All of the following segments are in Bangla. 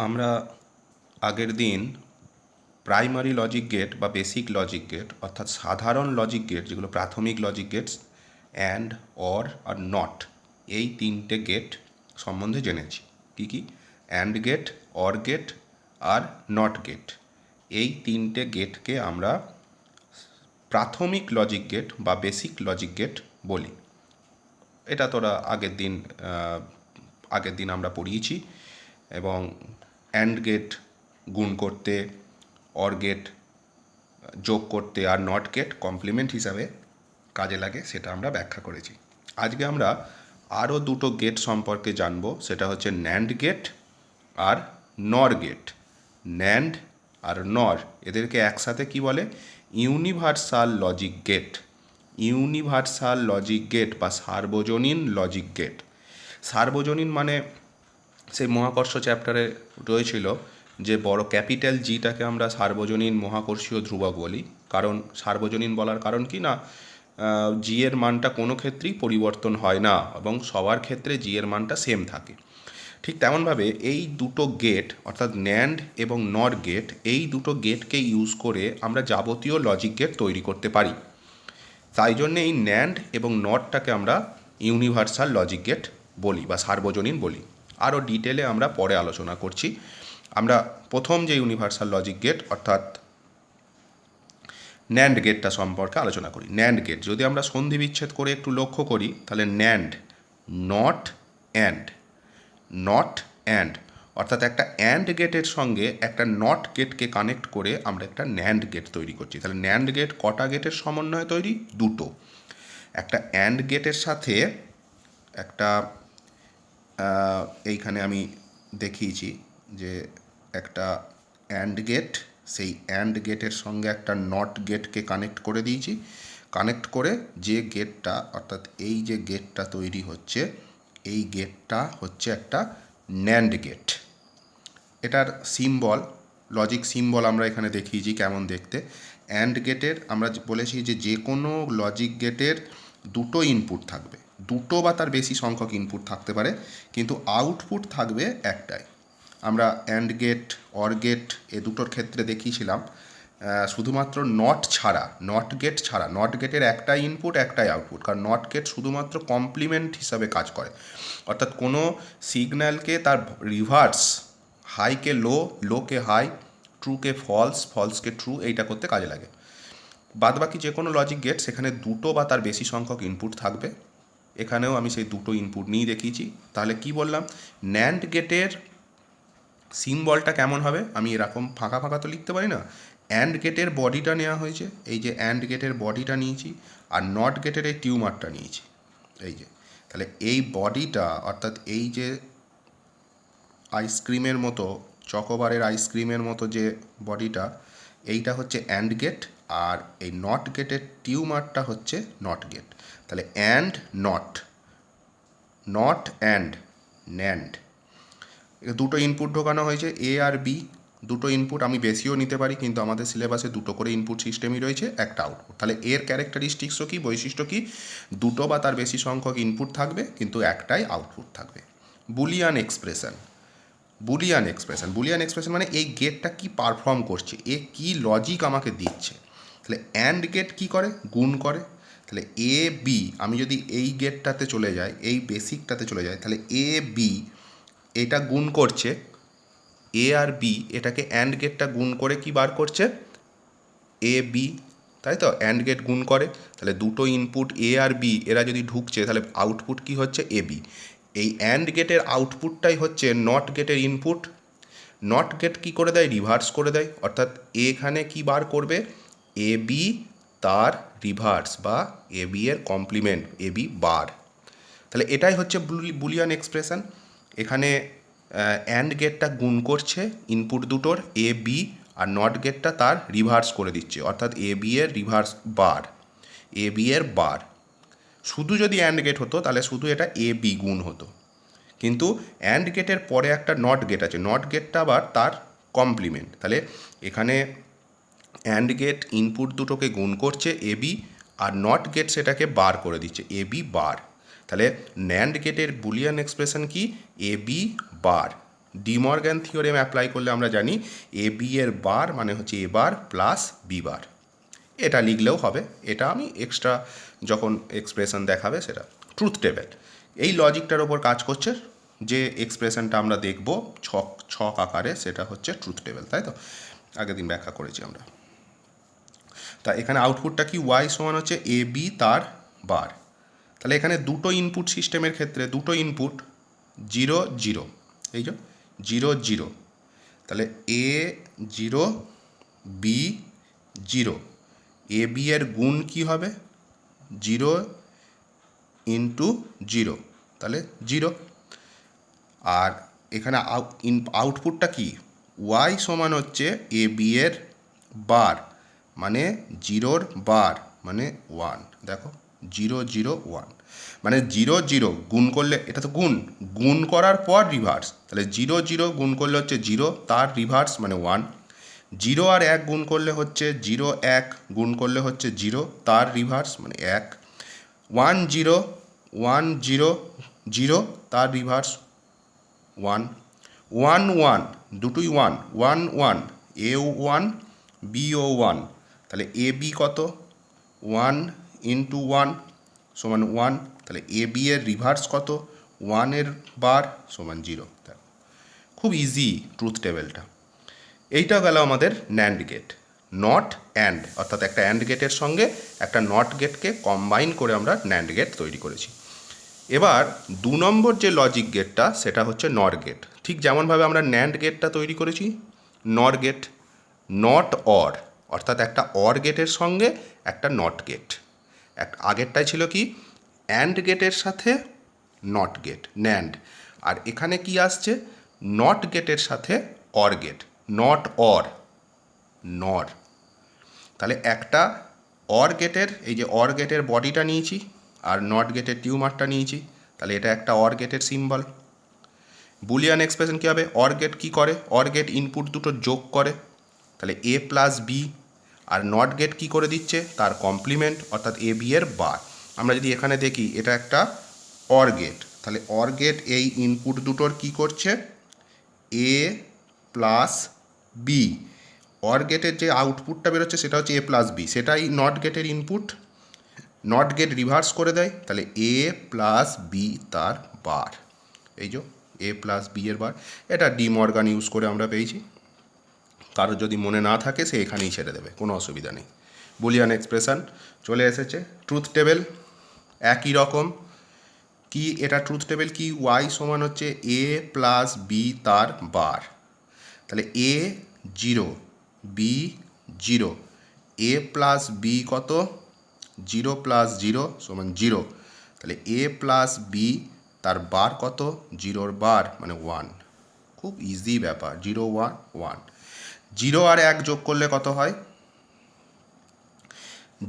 আমরা আগের দিন প্রাইমারি লজিক গেট বা বেসিক লজিক গেট অর্থাৎ সাধারণ লজিক গেট যেগুলো প্রাথমিক লজিক গেটস অ্যান্ড অর আর নট এই তিনটে গেট সম্বন্ধে জেনেছি। কী কী? অ্যান্ড গেট, অর গেট আর নট গেট। এই তিনটে গেটকে আমরা প্রাথমিক লজিক গেট বা বেসিক লজিক গেট বলি। এটা তোরা আগের দিন আমরা পড়িয়েছি। এবং অ্যান্ড গেট গুণ করতে, অর গেট যোগ করতে আর নট গেট কমপ্লিমেন্ট হিসাবে কাজে লাগে, সেটা আমরা ব্যাখ্যা করেছি। আজকে আমরা আরও দুটো গেট সম্পর্কে জানব, সেটা হচ্ছে ন্যান্ড গেট আর নর গেট। ন্যান্ড আর নর এদেরকে একসাথে কি বলে? Universal logic gate. Universal logic gate বা সার্বজনীন লজিক গেট। সার্বজনীন মানে সেই মহাকর্ষ চ্যাপ্টারে রয়েছিল যে বড় ক্যাপিটাল জিটাকে আমরা সার্বজনীন মহাকর্ষীয় ধ্রুবক বলি। কারণ সার্বজনীন বলার কারণ কি না, জি এর মানটা কোনো ক্ষেত্রেই পরিবর্তন হয় না এবং সবার ক্ষেত্রে জি এর মানটা সেম থাকে। ঠিক তেমনভাবে এই দুটো গেট অর্থাৎ ন্যান্ড এবং নর গেট, এই দুটো গেটকে ইউজ করে আমরা যাবতীয় লজিক গেট তৈরি করতে পারি। তাই জন্যে এই ন্যান্ড এবং নটটাকে আমরা ইউনিভার্সাল লজিক গেট বলি বা সার্বজনীন বলি। আরও ডিটেলে আমরা পরে আলোচনা করছি। আমরা প্রথম যে ইউনিভার্সাল লজিক গেট অর্থাৎ ন্যান্ড গেটটা সম্পর্কে আলোচনা করি। ন্যান্ড গেট যদি আমরা সন্ধি বিচ্ছেদ করে একটু লক্ষ্য করি, তাহলে NAND not and, not and অর্থাৎ একটা অ্যান্ড গেটের সঙ্গে একটা নট গেটকে কানেক্ট করে আমরা একটা ন্যান্ড গেট তৈরি করছি। তাহলে ন্যান্ড গেট কটা গেটের সমন্বয়ে তৈরি? দুটো। একটা অ্যান্ড গেটের সাথে একটা এইখানে আমি দেখিয়েছি যে একটা অ্যান্ড গেট, সেই অ্যান্ড গেটের সঙ্গে একটা নট গেটকে কানেক্ট করে দিয়েছি। কানেক্ট করে যে গেটটা অর্থাৎ এই যে গেটটা তৈরি হচ্ছে, এই গেটটা হচ্ছে একটা ন্যান্ড গেট। এটার সিম্বল, লজিক সিম্বল আমরা এখানে দেখিয়েছি কেমন দেখতে। অ্যান্ড গেটের আমরা বলেছি যে কোনো লজিক গেটের দুটো ইনপুট থাকবে, দুটো বা তার বেশি সংখ্যক ইনপুট থাকতে পারে, কিন্তু আউটপুট থাকবে একটাই। আমরা অ্যান্ড গেট, অর গেট এ দুটোর ক্ষেত্রে দেখিয়েছিলাম শুধুমাত্র নট ছাড়া, নট গেট ছাড়া। নট গেটের একটাই ইনপুট একটাই আউটপুট, কারণ নট গেট শুধুমাত্র কমপ্লিমেন্ট হিসাবে কাজ করে। অর্থাৎ কোনো সিগন্যালকে তার রিভার্স, হাইকে লো, লোকে হাই, ট্রুকে ফলস, ফলসকে ট্রু, এইটা করতে কাজে লাগে। বাদবাকি যে কোনো লজিক গেট সেখানে দুটো বা তার বেশি সংখ্যক ইনপুট থাকবে। এখানেও আমি সেই দুটো ইনপুট নিয়েই দেখিয়েছি। তাহলে কি বললাম? ন্যান্ড গেটের সিম্বলটা কেমন হবে? আমি এরকম ফাঁকা ফাঁকা তো লিখতে পারি না। অ্যান্ড গেটের বডিটা নেওয়া হয়েছে, এই যে অ্যান্ড গেটের বডিটা নিয়েছি, আর নট গেটের এই টিউমারটা নিয়েছি, এই যে। তাহলে এই বডিটা অর্থাৎ এই যে আইসক্রিমের মতো, চকোবারের আইসক্রিমের মতো যে বডিটা, এইটা হচ্ছে অ্যান্ড গেট, আর এই নট গেটের টিউমারটা হচ্ছে নট গেট। তাহলে and not, not and, NAND. দুটো ইনপুট ঢোকানো হয়েছে, এ আর বি, দুটো ইনপুট। আমি বেশিও নিতে পারি, কিন্তু আমাদের সিলেবাসে দুটো করে ইনপুট সিস্টেমই রয়েছে, একটা আউটপুট। তাহলে এর ক্যারেক্টারিস্টিক্সও কি, বৈশিষ্ট্য কি? দুটো বা তার বেশি সংখ্যক ইনপুট থাকবে, কিন্তু একটাই আউটপুট থাকবে। Boolean expression, Boolean expression, Boolean expression মানে এই গেটটা কি পারফর্ম করছে, এ কি লজিক আমাকে দিচ্ছে। তাহলে অ্যান্ড গেট কি করে? গুণ করে। তাহলে এ বি, আমি যদি এই গেটটাতে চলে যাই, এই বেসিকটাতে চলে যাই, তাহলে এ বি এটা গুণ করছে, এ আর বি এটাকে অ্যান্ড গেটটা গুণ করে কি বার করছে? এ বি, তাই তো? অ্যান্ড গেট গুণ করে, তাহলে দুটো ইনপুট এ আর বি এরা যদি ঢুকছে, তাহলে আউটপুট কি হচ্ছে? A B. এই অ্যান্ড গেটের আউটপুটটাই হচ্ছে নট গেটের ইনপুট। নট গেট কী করে দেয়? রিভার্স করে দেয়। অর্থাৎ এখানে কি বার করবে? এ বি তার রিভার্স বা এ বি এর কমপ্লিমেন্ট, এ বি বার। তাহলে এটাই হচ্ছে বুলিয়ান এক্সপ্রেশন। এখানে অ্যান্ড গেটটা গুণ করছে ইনপুট দুটোর, এ বি, আর নট গেটটা তার রিভার্স করে দিচ্ছে, অর্থাৎ এ বি এর রিভার্স বার, এ বি এর বার। শুধু যদি অ্যান্ড গেট হতো তাহলে শুধু এটা এ বি গুণ হতো, কিন্তু অ্যান্ড গেটের পরে একটা নট গেট আছে, নট গেটটা আবার তার কমপ্লিমেন্ট। তাহলে এখানে অ্যান্ড গেট ইনপুট দুটোকে গুণ করছে এ বি, আর নট গেট সেটাকে বার করে দিচ্ছে, এ বি বার। তাহলে ন্যান্ড গেটের বুলিয়ান এক্সপ্রেশন কি? A B bar. De Morgan theorem apply করলে আমরা জানি এ বি এর বার মানে হচ্ছে এ বার প্লাস বি বার। এটা লিখলেও হবে, এটা আমি এক্সট্রা যখন এক্সপ্রেশন দেখাবে সেটা। ট্রুথ টেবিল এই লজিকটার ওপর কাজ করছে, যে এক্সপ্রেশনটা আমরা দেখব ছক আকারে, সেটা হচ্ছে ট্রুথ টেবিল, তাই তো আগের দিন ব্যাখ্যা করেছি আমরা। তা এখানে আউটপুটটা কি, ওয়াই সমান হচ্ছে এ বি তার বার। তাহলে এখানে দুটো ইনপুট সিস্টেমের ক্ষেত্রে দুটো ইনপুট 0 0, এই যে 0 0, তাহলে এ 0 বি 0, এ বি এর গুণ কি হবে 0 ইন্টু 0, তাহলে 0। আর এখানে আউটপুটটা কি, ওয়াই সমান হচ্ছে এ বি এর বার মানে 0 বার মানে 1, দেখো 0 0 1, মানে 0 0 গুণ করলে এটা তো গুণ করার পর রিভার্স, তাহলে 0 0 গুণ করলে হচ্ছে 0 তার রিভার্স মানে 1, 0 আর 1 গুণ করলে হচ্ছে 0 1 গুণ করলে হচ্ছে 0 তার রিভার্স মানে 1, 1 0 1 0 0 তার রিভার্স 1, 1 1 দুটোই 1 1 1, এ 1 বি ও 1, তাহলে এ বি কত 1 ইন্টু 1 সমান 1, তাহলে এ বি এর রিভার্স কত 1 এর বার সমান 0। খুব ইজি ট্রুথ টেবিলটা। এইটা গেল আমাদের ন্যান্ড গেট। নট অ্যান্ড, অর্থাৎ একটা অ্যান্ড গেটের সঙ্গে একটা নট গেটকে কম্বাইন করে আমরা ন্যান্ড গেট তৈরি করেছি। এবার 2 নম্বর যে লজিক গেটটা সেটা হচ্ছে নর গেট। ঠিক যেমনভাবে আমরা ন্যান্ড গেটটা তৈরি করেছি, নর গেট নট অর, অর্থাৎ একটা অর গেটের সঙ্গে একটা নট গেট। আগেরটাই ছিল কি অ্যান্ড গেটের সাথে নট গেট ন্যান্ড, আর এখানে কি আসছে নট গেটের সাথে অর গেট, নট অর নর। তাহলে একটা অর গেটের, এই যে অর গেটের বডিটা নিয়েছি আর নট গেটের টিউমারটা নিয়েছি, তাহলে এটা একটা অর গেটের সিম্বল। বুলিয়ান এক্সপ্রেশন কী হবে, অর গেট কী করে, অর গেট ইনপুট দুটো যোগ করে, তাহলে এ প্লাস বি, আর নট গেট কী করে দিচ্ছে তার কমপ্লিমেন্ট অর্থাৎ এ বি এর বার। আমরা যদি এখানে দেখি এটা একটা অর গেট, তাহলে অর গেট এই ইনপুট দুটোর কী করছে এ প্লাস বি, অর গেটের যে আউটপুটটা বেরোচ্ছে সেটা হচ্ছে এ প্লাস বি, সেটাই নট গেটের ইনপুট, নট গেট রিভার্স করে দেয়, তাহলে এ প্লাস বি তার বার, এই যে এ প্লাস বি এর বার। এটা ডি মর্গান ইউজ করে আমরা পেয়েছি, কারোর যদি মনে না থাকে সে এখানেই ছেড়ে দেবে, কোনো অসুবিধা নেই। বুলিয়ান এক্সপ্রেশন চলে এসেছে। ট্রুথ টেবিল একই রকম, কি এটা ট্রুথ টেবিল কি, ওয়াই সমান হচ্ছে এ প্লাস বি তার বার, তাহলে এ 0 বি 0, এ প্লাস বি কত 0 প্লাস 0 সমান 0, তাহলে এ প্লাস বি তার বার কত 0 বার মানে 1। খুব ইজি ব্যাপার, 0 1 1, 0 আর 1 যোগ করলে কত হয়,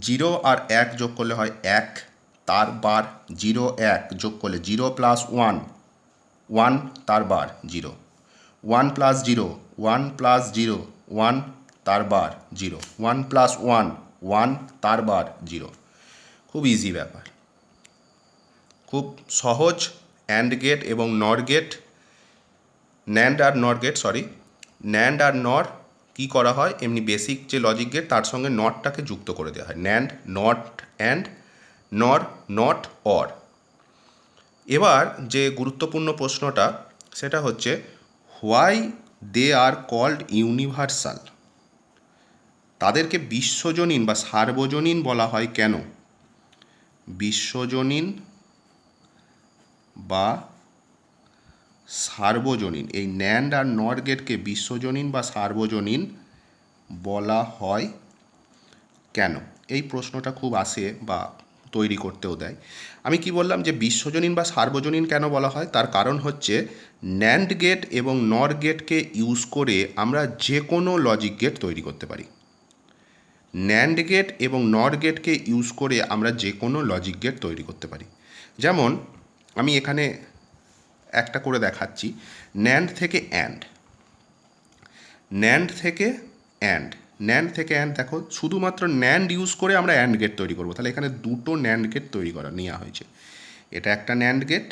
0 আর 1 যোগ করলে হয় 1 তার বার, 0 1 যোগ করলে 0 প্লাস 1 1 তার বার 0, 1 প্লাস 0 1 প্লাস 0 1 তার বার 0, 1 প্লাস 1 1 তার বার 0। খুব ইজি ব্যাপার, খুব সহজ। অ্যান্ড গেট এবং নর গেট, ন্যান্ড আর নর গেট, সরি ন্যান্ড আর নর কী করা হয়, এমনি বেসিক যে লজিক গেট তার সঙ্গে নটটাকে যুক্ত করে দেওয়া হয়, nand not and, nor not or. এবার যে গুরুত্বপূর্ণ প্রশ্নটা সেটা হচ্ছে why they are called universal, তাদেরকে বিশ্বজনীন বা সার্বজনীন বলা হয় কেন, বিশ্বজনীন বা সার্বজনীন, এই ন্যান্ড আর নর গেটকে বিশ্বজনীন বা সার্বজনীন বলা হয় কেন, এই প্রশ্নটা খুব আসে বা তৈরি করতেও দেয়। আমি কি বললাম যে বিশ্বজনীন বা সার্বজনীন কেন বলা হয়, তার কারণ হচ্ছে ন্যান্ড গেট এবং নর গেটকে ইউজ করে আমরা যে কোনো লজিক গেট তৈরি করতে পারি। ন্যান্ড গেট এবং নর গেটকে ইউজ করে আমরা যে কোনো লজিক গেট তৈরি করতে পারি। যেমন আমি এখানে একটা করে দেখাচ্ছি, ন্যান্ড থেকে অ্যান্ড, ন্যান্ড থেকে অ্যান্ড, ন্যান্ড থেকে অ্যান্ড, দেখো শুধুমাত্র ন্যান্ড ইউজ করে আমরা অ্যান্ড গেট তৈরি করবো, তাহলে এখানে দুটো ন্যান্ড গেট তৈরি করা নেওয়া হয়েছে। এটা একটা ন্যান্ড গেট,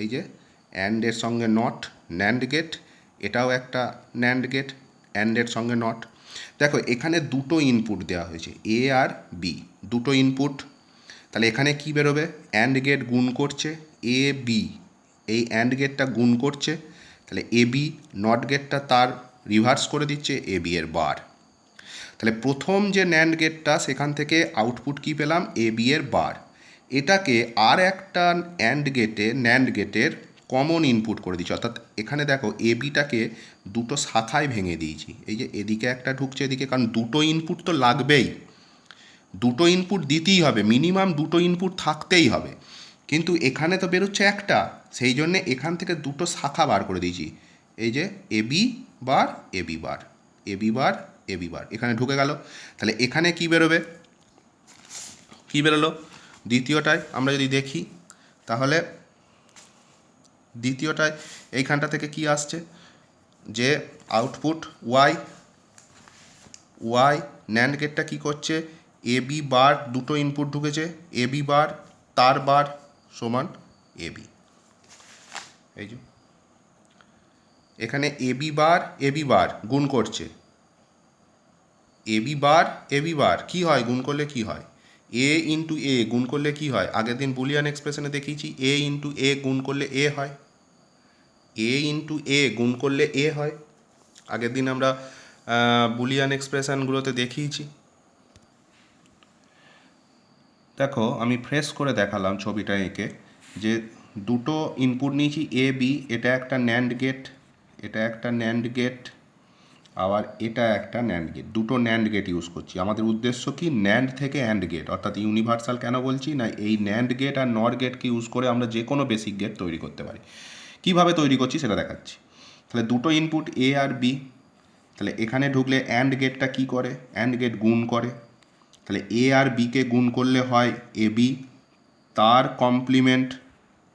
এই যে অ্যান্ডের সঙ্গে নট ন্যান্ড গেট, এটাও একটা ন্যান্ড গেট, অ্যান্ডের সঙ্গে নট। দেখো এখানে দুটো ইনপুট দেওয়া হয়েছে, এ আর বি, দুটো ইনপুট। তাহলে এখানে কি বেরোবে, অ্যান্ড গেট গুণ করছে এ বি, এই অ্যান্ড গেটটা গুণ করছে, তাহলে এ বি, নট গেটটা তার রিভার্স করে দিচ্ছে এ বি এর বার। তাহলে প্রথম যে ন্যান্ড গেটটা সেখান থেকে আউটপুট কি পেলাম, এ বি এর বার। এটাকে আর একটা অ্যান্ড গেটে, ন্যান্ড গেটের কমন ইনপুট করে দিচ্ছি, অর্থাৎ এখানে দেখো এ বিটাকে দুটো শাখায় ভেঙে দিয়েছি। এই যে এদিকে একটা ঢুকছে এদিকে, কারণ দুটো ইনপুট তো লাগবেই, দুটো ইনপুট দিতেই হবে, মিনিমাম দুটো ইনপুট থাকতেই হবে। কিন্তু এখানে তো বেরোচ্ছে একটা, সেই জন্যে এখান থেকে দুটো শাখা বার করে দিয়েছি। এই যে এ বি বার, এ বি বার, এ বি বার, এ বি বার, এখানে ঢুকে গেল। তাহলে এখানে কি বেরোবে, কি বেরোলো দ্বিতীয়টায় আমরা যদি দেখি, তাহলে দ্বিতীয়টায় এইখানটা থেকে কি আসছে, যে আউটপুট ওয়াই, ওয়াই ন্যান্ড গেটটা কী করছে, এ বি বার দুটো ইনপুট ঢুকেছে, এ বি বার তার বার সমান এ বি। এই যে এখানে এ বি বার গুণ করছে, এ বি বার কী হয় গুণ করলে কি হয়, এ ইন্টু এ গুণ করলে কি হয়, আগের দিন বুলিয়ান এক্সপ্রেশনে দেখিয়েছি, এ ইন্টু এ গুণ করলে এ হয়, এ ইন্টু এ গুণ করলে এ হয়, আগের দিন আমরা বুলিয়ান এক্সপ্রেশনগুলোতে দেখিয়েছি। দেখো আমি ফ্রেশ করে দেখালাম ছবিটা এঁকে, যে দুটো ইনপুট নিয়েছি এ বি, এটা একটা ন্যান্ড গেট, এটা একটা ন্যান্ড গেট, আবার এটা একটা ন্যান্ড গেট, দুটো ন্যান্ড গেট ইউজ করছি। আমাদের উদ্দেশ্য কি, ন্যান্ড থেকে অ্যান্ড গেট, অর্থাৎ ইউনিভার্সাল কেন বলছি না, এই ন্যান্ড গেট আর নর গেটকে ইউজ করে আমরা যে কোনো বেসিক গেট তৈরি করতে পারি। কীভাবে তৈরি করছি সেটা দেখাচ্ছি। তাহলে দুটো ইনপুট এ আর বি, তাহলে এখানে ঢুকলে অ্যান্ড গেটটা কী করে, অ্যান্ড গেট গুণ করে, তাহলে এ আর বিকে গুণ করলে হয় এ বি, তার কমপ্লিমেন্ট।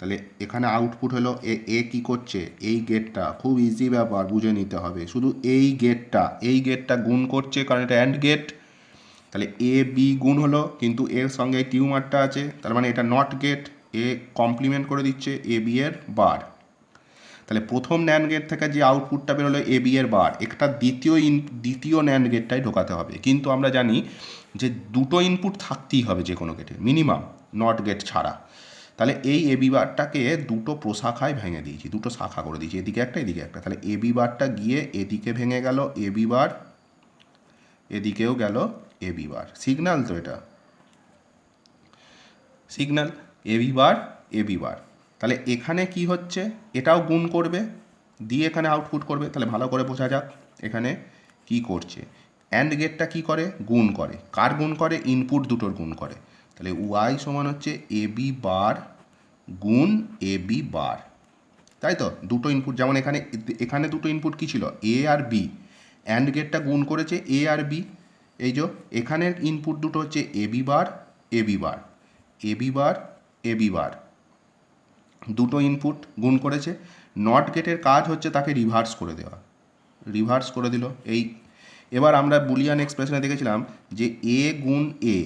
তাহলে এখানে আউটপুট হলো এ কী করছে, এই গেটটা খুব ইজি ব্যাপার, বুঝে নিতে হবে, শুধু এই গেটটা গুণ করছে, কারণ এটা অ্যান্ড গেট। তাহলে এ বি গুণ হলো, কিন্তু এর সঙ্গে টিউমারটা আছে, তার মানে এটা নট গেট, এ কমপ্লিমেন্ট করে দিচ্ছে এ বি এর বার। তাহলে প্রথম ন্যান্ড গেট থেকে যে আউটপুটটা বেরোলো এ বি এর বার, একটা দ্বিতীয় ন্যান্ড গেটটাই ঢোকাতে হবে। কিন্তু আমরা জানি যে দুটো ইনপুট থাকতেই হবে যে কোনো গেটে, মিনিমাম, নট গেট ছাড়া। তাহলে এই এ বি বারটাকে দুটো প্রশাখায় ভেঙে দিয়েছি, দুটো শাখা করে দিয়েছি, এদিকে একটা এদিকে একটা। তাহলে এ বি বারটা গিয়ে এদিকে ভেঙে গেল এ বি বার, এদিকেও গেল এ বি বার। সিগন্যাল তো এটা, সিগন্যাল এ বি বার, এ বি বার। তাহলে এখানে কি হচ্ছে, এটাও গুণ করবে, দিয়ে এখানে আউটপুট করবে। তাহলে ভালো করে বোঝা যাক এখানে কি করছে। অ্যান্ড গেটটা কি করে, গুণ করে, কার গুণ করে, ইনপুট দুটোর গুণ করে। তাহলে ওয়াই সমান হচ্ছে এ বি বার গুণ এ বি বার, তাই তো, দুটো ইনপুট, যেমন এখানে এখানে দুটো ইনপুট কী ছিল, এ আর বি, অ্যান্ড গেটটা গুণ করেছে এ আর বি। এই যে এখানের ইনপুট দুটো হচ্ছে এ বি বার, এ বি বার, এ বি বার, এ বি বার, দুটো ইনপুট গুণ করেছে। নট গেটের কাজ হচ্ছে তাকে রিভার্স করে দেওয়া, রিভার্স করে দিল। এই এবার আমরা বুলিয়ান এক্সপ্রেশনে দেখেছিলাম যে এ গুণ এ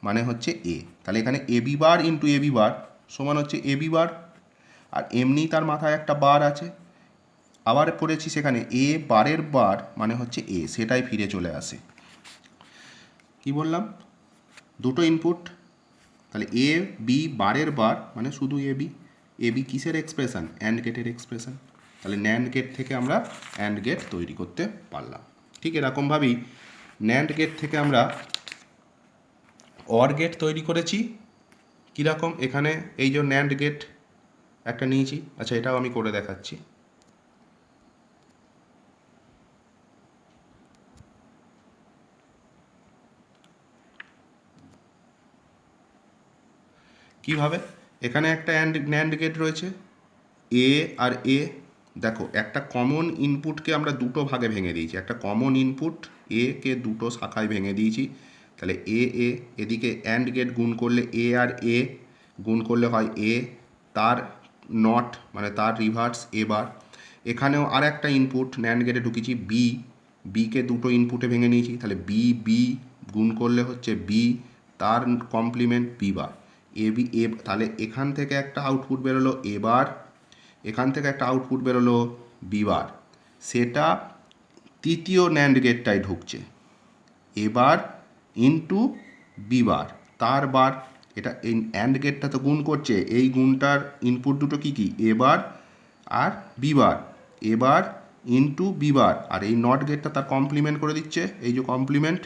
মানে হচ্ছে এ, তাহলে এখানে এ বি বার ইন্টু এ বি বার সমান হচ্ছে এ বি বার, আর এমনি তার মাথায় একটা বার আছে, আবার পড়েছি সেখানে এ বারের বার মানে হচ্ছে এ, সেটাই ফিরে চলে আসে। কি বললাম, দুটো ইনপুট, তাহলে এ বি বারের বার মানে শুধু এ বি, এ বি কিসের এক্সপ্রেশন, অ্যান্ড গেটের এক্সপ্রেশন। তাহলে ন্যান্ড গেট থেকে আমরা অ্যান্ড গেট তৈরি করতে পারলাম। ঠিক এরকমভাবেই ন্যান্ড গেট থেকে আমরা অর গেট তৈরি করেছি। কীরকম, এখানে এই যে ন্যান্ড গেট একটা নিয়েছি, আচ্ছা এটাও আমি করে দেখাচ্ছি। কিভাবে, এখানে একটা ন্যান্ড গেট রয়েছে এ আর এ, দেখো একটা কমন ইনপুটকে আমরা দুটো ভাগে ভেঙে দিয়েছি, একটা কমন ইনপুট এ কে দুটো শাখায় ভেঙে দিয়েছি। তাহলে এ এ, এদিকে অ্যান্ড গেট গুণ করলে এ আর এ গুণ করলে হয় এ, তার নট মানে তার রিভার্স এ বার। এখানেও আর একটা ইনপুট ন্যান্ড গেটে ঢুকিয়েছি বি, বিকে দুটো ইনপুটে ভেঙে নিয়েছি, তাহলে বি বি গুণ করলে হচ্ছে বি, তার complement B bar, A B A. তাহলে এখান থেকে একটা আউটপুট বেরোলো এ বার, এখান থেকে একটা আউটপুট বেরোলো বি বার। সেটা তৃতীয় ন্যান্ড গেটটায় ঢুকছে, এবার ইনটু বি বার, তার বার। এটা এই অ্যান্ড গেটটা তো গুণ করছে, এই গুণটার ইনপুট দুটো কী কী, এবার আর বি বার, এবার ইনটু বি বার, আর এই নট গেটটা তার কমপ্লিমেন্ট করে দিচ্ছে, এই যে complement.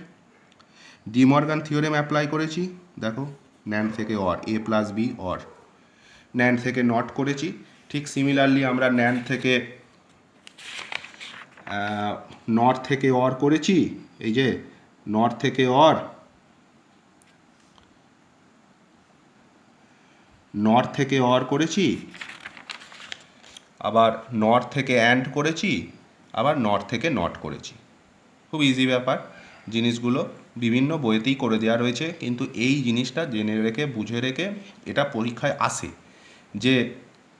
De Morgan theorem apply করেছি, দেখো ন্যান্ড থেকে or, A plus B or, nand থেকে নট করেছি। ঠিক সিমিলারলি আমরা ন্যান্ড থেকে নট থেকে অর করেছি, এই যে নট থেকে অর, নট থেকে অর করেছি, আবার নট থেকে অ্যান্ড করেছি, আবার নট থেকে নট করেছি। খুব ইজি ব্যাপার, জিনিসগুলো বিভিন্ন বইতেই করে দেওয়া রয়েছে, কিন্তু এই জিনিসটা জেনে রেখে বুঝে রেখে এটা পরীক্ষায় আসে যে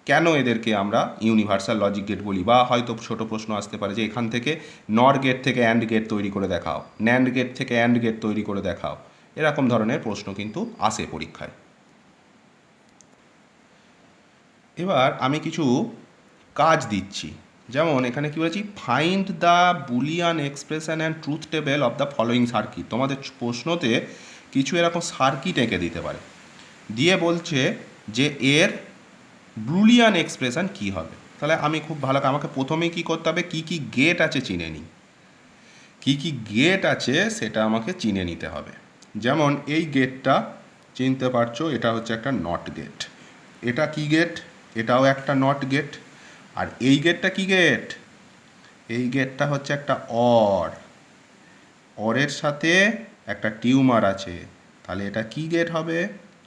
কেন এদেরকে আমরা ইউনিভার্সাল লজিক গেট বলি, বা হয়তো ছোট প্রশ্ন আসতে পারে যে এখান থেকে নর গেট থেকে অ্যান্ড গেট তৈরি করে দেখাও, ন্যান্ড গেট থেকে অ্যান্ড গেট তৈরি করে দেখাও, এরকম ধরনের প্রশ্ন কিন্তু আসে পরীক্ষায়। এবার আমি কিছু কাজ দিচ্ছি, যেমন এখানে কী বলেছি, find the Boolean expression and truth table of the following circuit. তোমাদের প্রশ্নতে কিছু এরকম সার্কিট এঁকে দিতে পারে, দিয়ে বলছে যে এর বুলিয়ান এক্সপ্রেশন কী হবে। তাহলে আমি খুব ভালো, আমাকে প্রথমেই কী করতে হবে, কী কী গেট আছে চিনে নিই, কী কী গেট আছে সেটা আমাকে চিনে নিতে হবে। যেমন এই গেটটা চিনতে পারছো, এটা হচ্ছে একটা নট গেট, এটা কি গেট, এটাও একটা নট গেট, আর এই গেটটা কি গেট, এই গেটটা হচ্ছে একটা অর, অরের সাথে একটা টিউমার আছে, তাহলে এটা কি গেট হবে,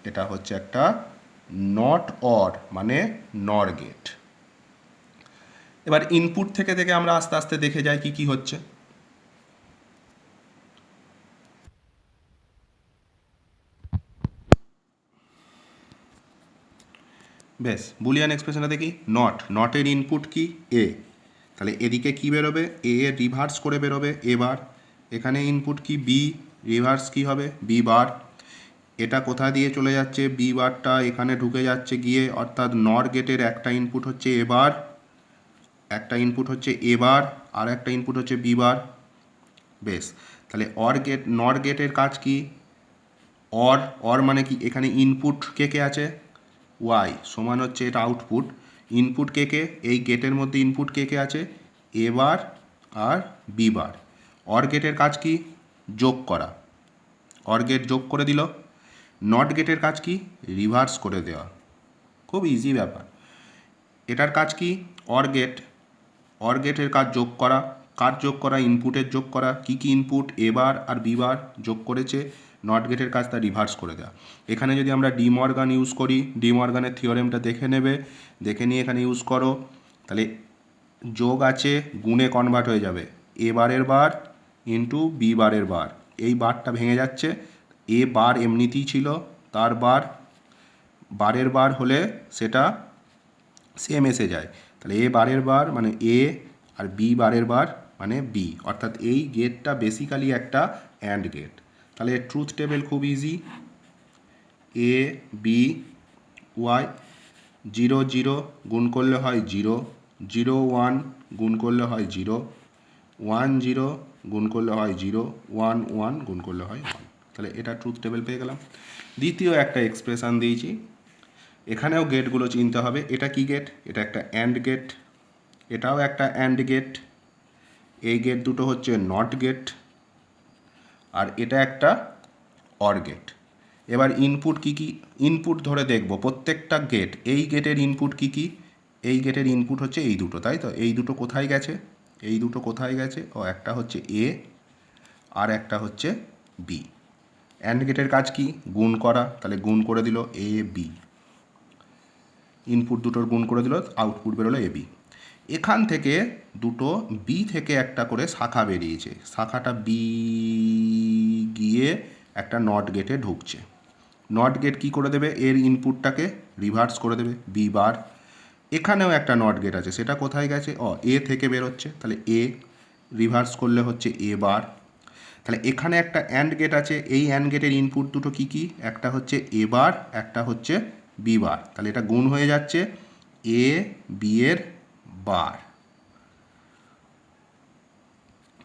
এটা হচ্ছে একটা নট অর মানে নর গেট। এবার ইনপুট থেকে থেকে আমরা আস্তে আস্তে দেখে যাই কি কি হচ্ছে। বেশ, বুলিয়ান এক্সপ্রেশনটা দেখি, নটের ইনপুট কি এ, তাহলে এদিকে কি বেরোবে, এ রিভার্স করে বেরোবে এবার, এখানে ইনপুট কি বি, রিভার্স কি হবে বি বার, এটা কোথা দিয়ে চলে যাচ্ছে, বি বারটা এখানে ঢুকে যাচ্ছে গিয়ে, অর্থাৎ নর গেটের একটা ইনপুট হচ্ছে এবার, একটা ইনপুট হচ্ছে এবার, আর একটা ইনপুট হচ্ছে বি বার। বেশ, তাহলে অর গেট, নর গেটের কাজ কি, অর, অর মানে কি, এখানে ইনপুট কে কে আছে, ওয়াই সমান হচ্ছে এটা আউটপুট, ইনপুট কে কে, এই গেটের মধ্যে ইনপুট কে কে আছে, এ বার আর বি বার। অর গেটের কাজ কি, যোগ করা, অর গেট যোগ করে দিল। নট গেটের কাজ কি, রিভার্স করে দেওয়া, খুব ইজি ব্যাপার। এটার কাজ কি, অর গেট, অর গেটের কাজ যোগ করা, কার যোগ করা, ইনপুটের যোগ করা, কি কি ইনপুট এবার আর বি বার যোগ করেছে, নট গেটের কাজ তা রিভার্স করে দেওয়া। এখানে যদি আমরা ডি মর্গান ইউজ করি, ডি মর্গানের থিওরেমটা দেখে নেবে, দেখে নিয়ে এখানে ইউজ করো, তাহলে যোগ আছে গুণে কনভার্ট হয়ে যাবে, এ বারের বার ইন্টু বি বারের বার, এই বারটা ভেঙে যাচ্ছে, এ বার এমনিতেই ছিল, তার বার বারের বার হলে সেটা সেম এসে যায়, তাহলে এ বারের বার মানে এ, আর বি বারের বার মানে বি, অর্থাৎ এই গেটটা বেসিক্যালি একটা অ্যান্ড গেট। তাহলে ট্রুথ টেবিল খুব ইজি, এ বি ওয়াই, 0 0 গুণ করলে হয় 0, 0 1 গুণ করলে হয় 0, 1 0 গুণ করলে হয় 0, 1 1 গুণ করলে হয় 1, তাহলে এটা ট্রুথ টেবিল পেয়ে গেলাম। দ্বিতীয় একটা এক্সপ্রেশন দিয়েছি, এখানেও গেটগুলো চিনতে হবে, এটা কি গেট, এটা একটা অ্যান্ড গেট, এটাও একটা অ্যান্ড গেট, এই গেট দুটো হচ্ছে নট গেট, আর এটা একটা অর গেট। এবার ইনপুট কি কি, ইনপুট ধরে দেখব প্রত্যেকটা গেট, এই গেটের ইনপুট কি কি, এই গেটের ইনপুট হচ্ছে এই দুটো, তাই তো, এই দুটো কোথায় গেছে, এই দুটো কোথায় গেছে, ও একটা হচ্ছে এ আর একটা হচ্ছে বি। অ্যান্ড গেটের কাজ কি, গুণ করা, তাহলে গুণ করে দিল এ বি, ইনপুট দুটোর গুণ করে দিল, আউটপুট বেরোলো এ বি। এখান থেকে দুটো বি থেকে একটা করে শাখা বেরিয়েছে, শাখাটা বি গিয়ে একটা নট গেটে ঢুকছে, নট গেট কী করে দেবে, এর ইনপুটটাকে রিভার্স করে দেবে বি বার। এখানেও একটা নট গেট আছে, সেটা কোথায় গেছে, এ থেকে বেরোচ্ছে, তাহলে এ রিভার্স করলে হচ্ছে এ বার। তাহলে এখানে একটা অ্যান্ড গেট আছে, এই অ্যান্ড গেটের ইনপুট দুটো কী কী, একটা হচ্ছে এ বার, একটা হচ্ছে বি বার, তাহলে এটা গুণ হয়ে যাচ্ছে এ বি এর বার।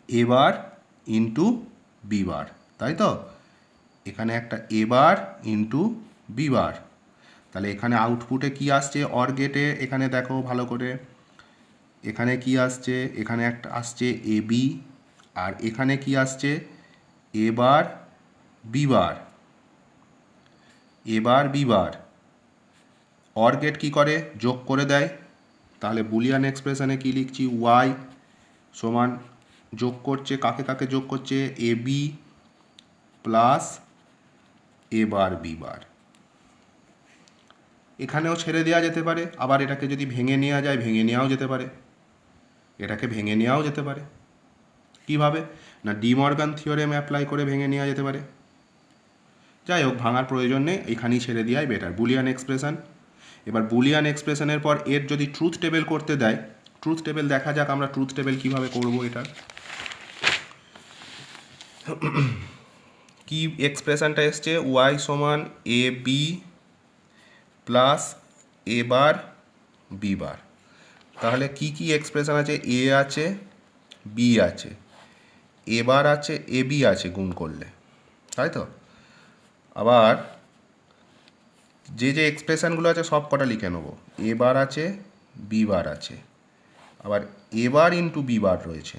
এ বার ইন্টু বি বার, তাই তো? এখানে একটা এ বার ইন্টু বি বার। তাহলে এখানে আউটপুটে কি আসছে অর গেটে, এখানে দেখো ভালো করে, এখানে কি আসছে, এখানে একটা আসছে এ বি, আর এখানে কি আসছে A bar B bar, A bar B bar. Or gate কী করে, যোগ করে দেয়। তাহলে বুলিয়ান এক্সপ্রেশনে কি লিখছি, ওয়াই সমান যোগ করছে, কাকে কাকে যোগ করছে, A B plus A bar B বার। এখানেও ছেড়ে দেওয়া যেতে পারে, আবার এটাকে যদি ভেঙে নেওয়া যায় ভেঙে নেওয়াও যেতে পারে, এটাকে ভেঙে নেওয়াও যেতে পারে। কিভাবে না, ডি মর্গান থিওরেম অ্যাপ্লাই করে ভেঙে নেওয়া যেতে পারে। যাই হোক, ভাঙার প্রয়োজন নেই, এখানেই ছেড়ে দেওয়াই বেটার। বুলিয়ান এক্সপ্রেশন, এবার বুলিয়ান এক্সপ্রেশনের পর এর যদি ট্রুথ টেবিল করতে দেয়, ট্রুথ টেবিল দেখা যাক আমরা ট্রুথ টেবিল কীভাবে করবো। এটার কি এক্সপ্রেশনটা এসছে, ওয়াই সমান A B plus A bar B বার। তাহলে কি কি এক্সপ্রেশন আছে, এ আছে, বি আছে, এ বার আছে, এ বি আছে গুণ করলে, তাই তো? আবার যে যে এক্সপ্রেশনগুলো আছে সব কটা লিখে নেবো, এ বার আছে, বি বার আছে, আবার এ বার ইন্টু বি বার রয়েছে।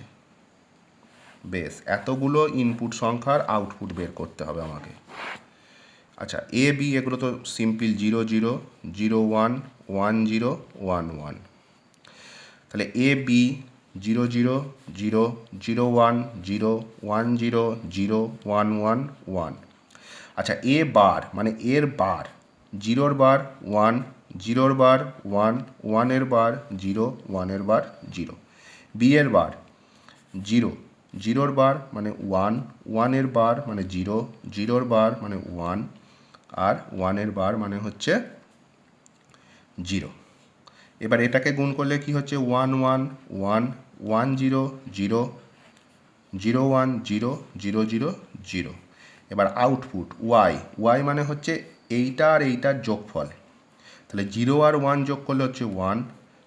বেশ, এতগুলো ইনপুট সংখ্যার আউটপুট বের করতে হবে আমাকে। আচ্ছা, এ বি এগুলো তো সিম্পল, 0 0 0 1 1 0 1 1। তাহলে এ বি 0 0 0 0 1 0 1 0 0 1 1 1। আচ্ছা, এ বার মানে এর বার, 0 বার 1, 0 বার 1, 1 বার 0, 1 বার 0। বি এর বার 0, 0 বার মানে 1, 1 বার মানে 0, 0 বার মানে 1, আর 1 বার মানে হচ্ছে 0। এবার এটাকে গুণ করলে কি হচ্ছে, 1 1 1 1 0 0 0 1 0 0 0 0। এবার আউটপুট ওয়াই, ওয়াই মানে হচ্ছে এইটা আর এইটার যোগফল। তাহলে 0 আর 1 যোগ করলে হচ্ছে 1,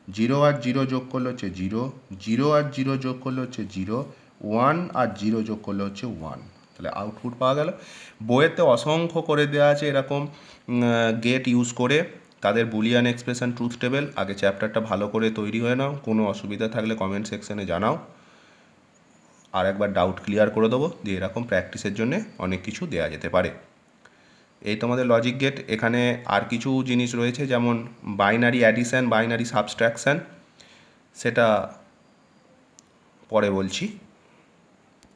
0 আর 0 যোগ করলে হচ্ছে 0, 0 আর 0 যোগ করলে হচ্ছে 0, 1 আর 0 যোগ করলে হচ্ছে 1। তাহলে আউটপুট পাওয়া গেল। বইয়েতে অসংখ্য করে দেওয়া আছে এরকম গেট ইউজ করে তাদের বুলিয়ান এক্সপ্রেশন ট্রুথ টেবিল। আগে চ্যাপ্টারটা ভালো করে তৈরি হয়ে নাও, কোনো অসুবিধা থাকলে কমেন্ট সেকশনে জানাও, আর একবার ডাউট ক্লিয়ার করে দেবো, দিয়ে এরকম প্র্যাকটিসের জন্য অনেক কিছু দেওয়া যেতে পারে। এই তোমাদের লজিক গেট। এখানে আর কিছু জিনিস রয়েছে, যেমন বাইনারি অ্যাডিশন, বাইনারি সাবস্ট্রাকশান, সেটা পরে বলছি।